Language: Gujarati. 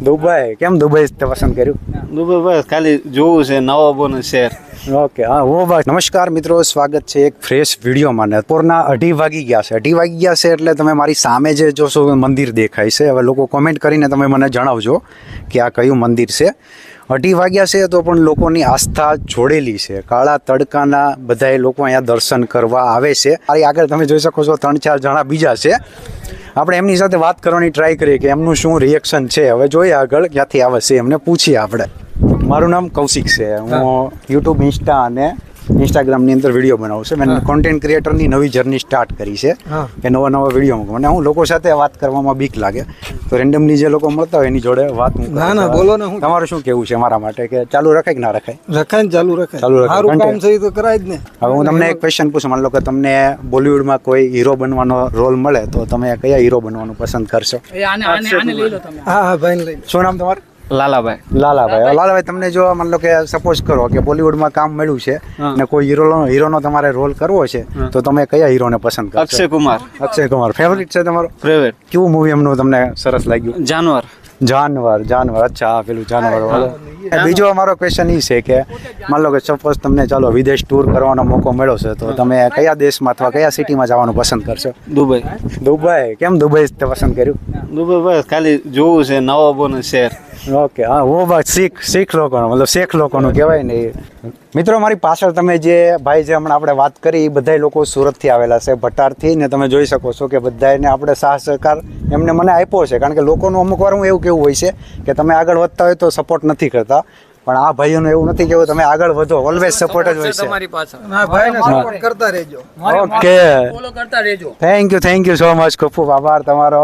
દુબઈ કેમ દુબઈ તે પસંદ કર્યું? દુબઈ બસ ખાલી જોવું છે નવાબોનું શહેર. ઓકે હા હું બસ. નમસ્કાર મિત્રો, સ્વાગત છે એક ફ્રેશ વિડીયોમાં. ને બપોરના 2:30 વાગી ગયા છે. 2:30 વાગી ગયા છે એટલે તમે મારી સામે જે જોશો મંદિર દેખાય છે. હવે લોકો કોમેન્ટ કરીને તમે મને જણાવજો કે આ કયું મંદિર છે. 2:30 વાગ્યા છે તો પણ લોકોની આસ્થા જોડેલી છે. કાળા તડકાના બધાય લોકો અહીંયા દર્શન કરવા આવે છે. મારી આગળ તમે જોઈ શકો છો 3-4 જણા બીજા છે. આપણે એમની સાથે વાત કરવાની ટ્રાય કરીએ કે એમનું શું રિએક્શન છે. હવે જોઈએ આગળ ક્યાંથી આવે છે એમને પૂછીએ આપણે. મારું નામ કૌશિક છે. હું યુટ્યુબ, ઇન્સ્ટા અને ઇન્સ્ટાગ્રામની અંદર વિડીયો બનાવું છું. મેં કોન્ટેન્ટ ક્રિએટરની નવી જર્ની સ્ટાર્ટ કરી છે કે નવા વિડીયો મૂકું. મને હું લોકો સાથે વાત કરવામાં બીક લાગે તો રેન્ડમલી જે લોકો મળતા હોય એની જોડે વાત મૂકું. ના બોલો ને. તમારું શું કેવું છે મારા માટે કે ચાલુ રખાય કે ના રખાય? રખાય ને ચાલુ રખાય. સારું કામ છે તો કરાય જ ને. હવે હું તમને એક ક્વેશ્ચન પૂછું. માની લો કે તમને બોલિવૂડમાં કોઈ હીરો બનવાનો રોલ મળે તો તમે કયા હીરો બનવાનું પસંદ કરશો? હા ભાઈ લઈ. શું નામ તમારું? લાલાભાઈ. તમને જો માન લો કે સપોઝ કરો કે બોલિવૂડમાં કામ મળ્યું છે ને કોઈ હીરોનો તમારે રોલ કરવો છે તો તમે કયા હીરોને પસંદ કરશો? અક્ષય કુમાર ફેવરિટ છે તમારો? ફેવરિટ. કેવું મૂવી એમનું તમને સરસ લાગ્યું? જાનવર. અચ્છા, પેલું જાનવર વાળું. બીજો અમારો ક્વેશ્ચન એ છે કે માન લો કે સપોઝ તમને ચાલો વિદેશ ટૂર કરવાનો મોકો મળ્યો છે તો તમે કયા દેશમાં અથવા કયા સિટીમાં જવાનું પસંદ કરશો? દુબઈ કેમ દુબઈ તે પસંદ કર્યું? દુબઈ બસ ખાલી જોવું છે નવાબોનું શહેર. ઓકે હા હું બસ શીખ લોકોનું મતલબ શેખ લોકોનું કહેવાય ને. મિત્રો મારી પાછળ તમે જે ભાઈ જે હમણાં આપણે વાત કરી એ બધા લોકો સુરતથી આવેલા છે, ભટારથી. ને તમે જોઈ શકો છો કે બધાને આપણે સાહ સહકાર એમને મને આપ્યો છે. કારણ કે લોકોનું અમુક વાર હું એવું કેવું હોય છે કે તમે આગળ વધતા હોય તો સપોર્ટ નથી કરતા, પણ આ ભાઈઓનું એવું નથી કેવું તમે આગળ વધો, ઓલવેઝ સપોર્ટ જ હોય છે. તમારી પાછળ ના ભાઈને સપોર્ટ કરતા રહેજો. Okay thank you so much. ખૂબ ખૂબ આભાર તમારો.